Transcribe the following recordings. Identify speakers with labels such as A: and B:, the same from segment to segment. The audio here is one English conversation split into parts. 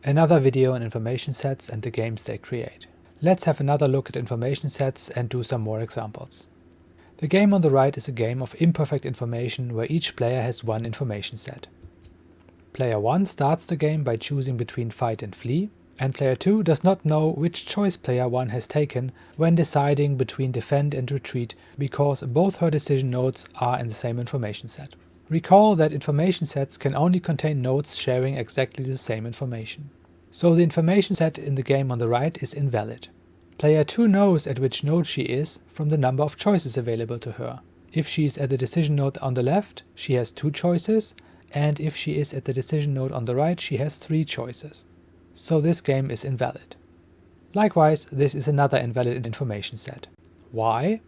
A: Another video on information sets and the games they create. Let's have another look at information sets and do some more examples. The game on the right is a game of imperfect information where each player has one information set. Player 1 starts the game by choosing between fight and flee, and player 2 does not know which choice player 1 has taken when deciding between defend and retreat because both her decision nodes are in the same information set. Recall that information sets can only contain nodes sharing exactly the same information. So the information set in the game on the right is invalid. Player 2 knows at which node she is from the number of choices available to her. If she is at the decision node on the left, she has 2 choices, and if she is at the decision node on the right, she has 3 choices. So this game is invalid. Likewise, this is another invalid information set. Why?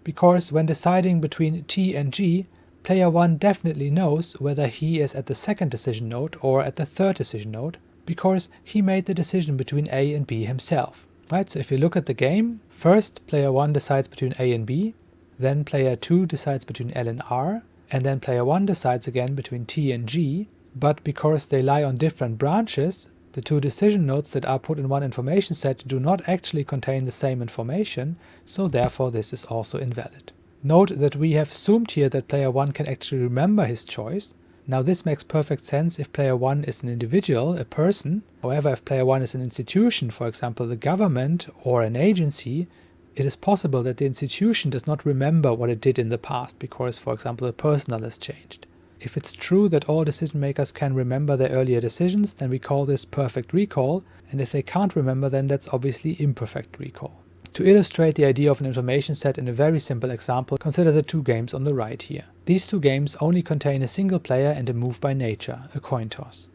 A: Because when deciding between T and G, player 1 definitely knows whether he is at the second decision node or at the third decision node, because he made the decision between A and B himself. Right, so if you look at the game, first player 1 decides between A and B, then player 2 decides between L and R, and then player 1 decides again between T and G, but because they lie on different branches, the 2 decision nodes that are put in one information set do not actually contain the same information, so therefore this is also invalid. Note that we have assumed here that player 1 can actually remember his choice. Now this makes perfect sense if player 1 is an individual, a person. However, if player 1 is an institution, for example the government or an agency, it is possible that the institution does not remember what it did in the past because, for example, the personnel has changed. If it's true that all decision makers can remember their earlier decisions, then we call this perfect recall, and if they can't remember, then that's obviously imperfect recall. To illustrate the idea of an information set in a very simple example, consider the 2 games on the right here. These 2 games only contain a single player and a move by nature, a coin toss.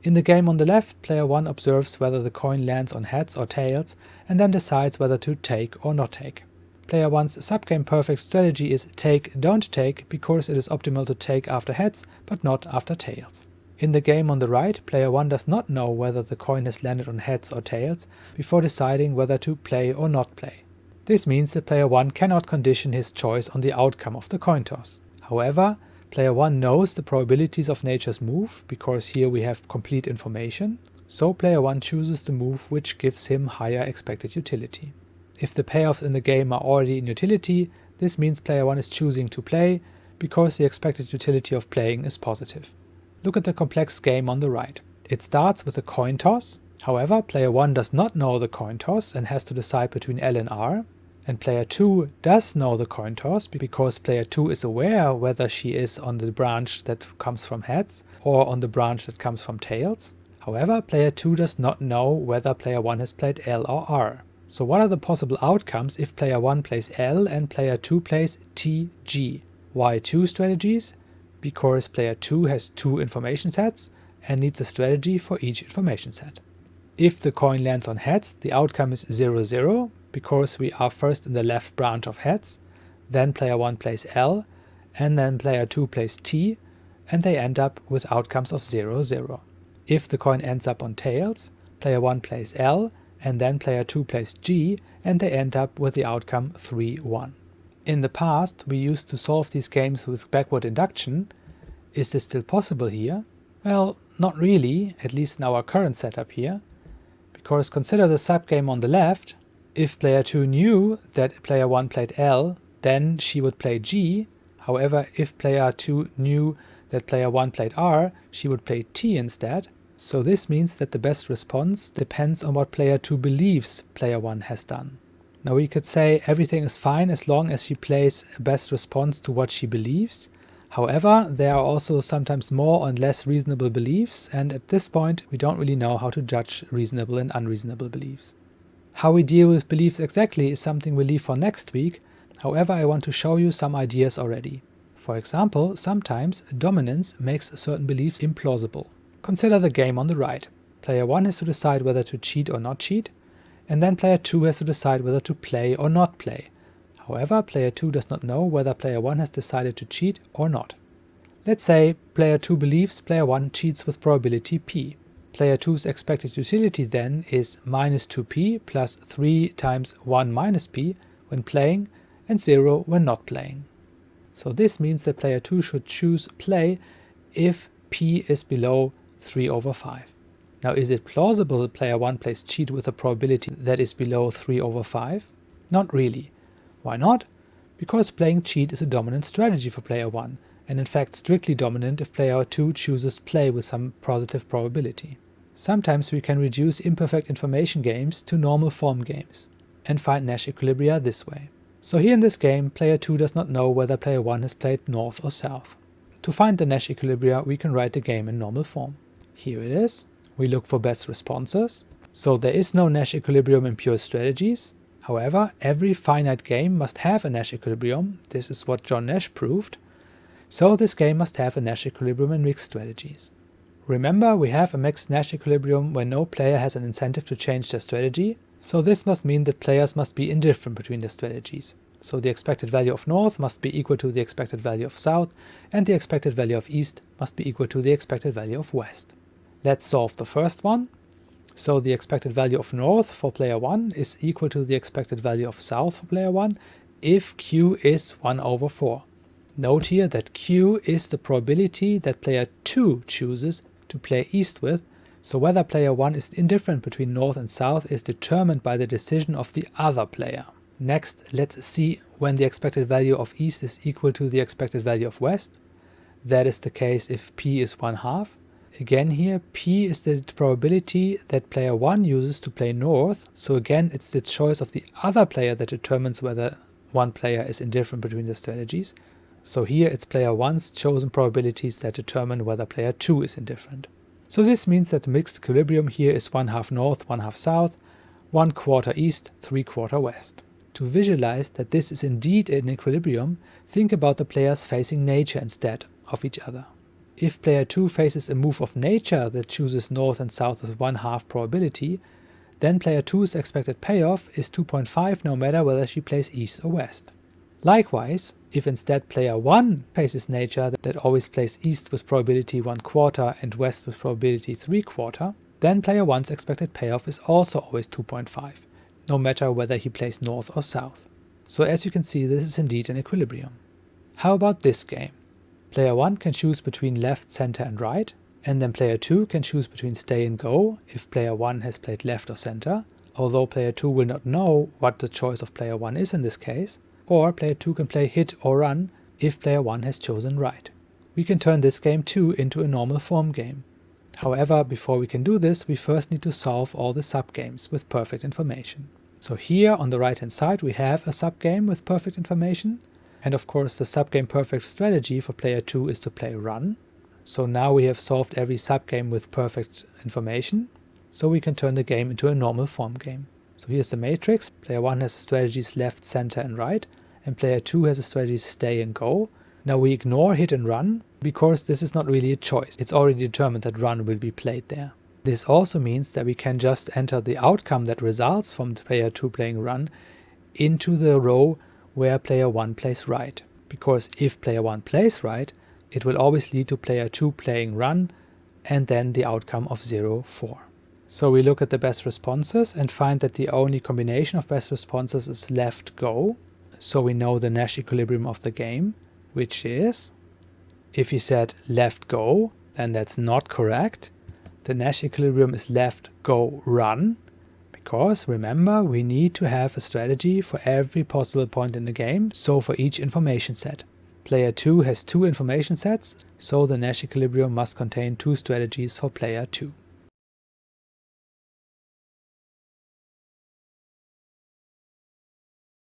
A: In the game on the left, player 1 observes whether the coin lands on heads or tails, and then decides whether to take or not take. Player 1's subgame perfect strategy is take, don't take, because it is optimal to take after heads, but not after tails. In the game on the right, player 1 does not know whether the coin has landed on heads or tails before deciding whether to play or not play. This means that player 1 cannot condition his choice on the outcome of the coin toss. However, player 1 knows the probabilities of nature's move, because here we have complete information, so player 1 chooses the move which gives him higher expected utility. If the payoffs in the game are already in utility, this means player 1 is choosing to play, because the expected utility of playing is positive. Look at the complex game on the right. It starts with a coin toss. However, player 1 does not know the coin toss and has to decide between L and R, and player 2 does know the coin toss because player 2 is aware whether she is on the branch that comes from heads or on the branch that comes from tails. However, player 2 does not know whether player 1 has played L or R. So what are the possible outcomes if player 1 plays L and player 2 plays T, G? Why 2 strategies? Because player 2 has 2 information sets and needs a strategy for each information set. If the coin lands on heads, the outcome is 0-0, because we are first in the left branch of heads, then player 1 plays L, and then player 2 plays T, and they end up with outcomes of 0-0. If the coin ends up on tails, player 1 plays L, and then player 2 plays G, and they end up with the outcome 3-1. In the past, we used to solve these games with backward induction. Is this still possible here? Well, not really, at least in our current setup here, because consider the subgame on the left. If player 2 knew that player 1 played L, then she would play G. However, if player 2 knew that player 1 played R, she would play T instead. So this means that the best response depends on what player 2 believes player 1 has done. Now we could say everything is fine as long as she plays a best response to what she believes. However, there are also sometimes more and less reasonable beliefs, and at this point we don't really know how to judge reasonable and unreasonable beliefs. How we deal with beliefs exactly is something we'll leave for next week. However, I want to show you some ideas already. For example, sometimes dominance makes certain beliefs implausible. Consider the game on the right. Player 1 has to decide whether to cheat or not cheat, and then player 2 has to decide whether to play or not play. However, player 2 does not know whether player 1 has decided to cheat or not. Let's say player 2 believes player 1 cheats with probability p. Player 2's expected utility then is minus 2p plus 3 times 1 minus p when playing and 0 when not playing. So this means that player 2 should choose play if p is below 3/5. Now, is it plausible that player 1 plays cheat with a probability that is below 3/5? Not really. Why not? Because playing cheat is a dominant strategy for player 1, and in fact strictly dominant if player 2 chooses play with some positive probability. Sometimes we can reduce imperfect information games to normal form games, and find Nash equilibria this way. So here in this game, player 2 does not know whether player 1 has played north or south. To find the Nash equilibria, we can write the game in normal form. Here it is. We look for best responses. So there is no Nash equilibrium in pure strategies. However, every finite game must have a Nash equilibrium. This is what John Nash proved. So this game must have a Nash equilibrium in mixed strategies. Remember, we have a mixed Nash equilibrium when no player has an incentive to change their strategy. So this must mean that players must be indifferent between their strategies. So the expected value of north must be equal to the expected value of south, and the expected value of east must be equal to the expected value of west. Let's solve the first one. So the expected value of north for player 1 is equal to the expected value of south for player 1 if q is 1/4. Note here that q is the probability that player 2 chooses to play east with, so whether player 1 is indifferent between north and south is determined by the decision of the other player. Next, let's see when the expected value of east is equal to the expected value of west. That is the case if p is 1/2. Again here, p is the probability that player 1 uses to play north, so again it's the choice of the other player that determines whether one player is indifferent between the strategies. So here it's player 1's chosen probabilities that determine whether player 2 is indifferent. So this means that the mixed equilibrium here is 1/2 north, 1/2 south, 1/4 east, 3/4 west. To visualize that this is indeed an equilibrium, think about the players facing nature instead of each other. If player 2 faces a move of nature that chooses north and south with 1/2 probability, then player 2's expected payoff is 2.5 no matter whether she plays east or west. Likewise, if instead player 1 faces nature that always plays east with probability 1/4 and west with probability 3/4, then player 1's expected payoff is also always 2.5, no matter whether he plays north or south. So as you can see, this is indeed an equilibrium. How about this game? Player 1 can choose between left, center and right, and then player 2 can choose between stay and go if player 1 has played left or center, although player 2 will not know what the choice of player 1 is in this case, or player 2 can play hit or run if player 1 has chosen right. We can turn this game too into a normal form game. However, before we can do this, we first need to solve all the subgames with perfect information. So here on the right hand side we have a subgame with perfect information, and of course the subgame perfect strategy for player 2 is to play run. So now we have solved every subgame with perfect information, so we can turn the game into a normal form game. So here's the matrix. Player 1 has the strategies left, center and right, and player 2 has the strategies stay and go. Now we ignore hit and run, because this is not really a choice. It's already determined that run will be played there. This also means that we can just enter the outcome that results from player 2 playing run into the row where player 1 plays right. Because if player 1 plays right, it will always lead to player 2 playing run and then the outcome of 0, 4. So we look at the best responses and find that the only combination of best responses is left go. So we know the Nash equilibrium of the game, which is, if you said left go, then that's not correct. The Nash equilibrium is left go run, because remember, we need to have a strategy for every possible point in the game, so for each information set. Player 2 has 2 information sets, so the Nash equilibrium must contain 2 strategies for player 2.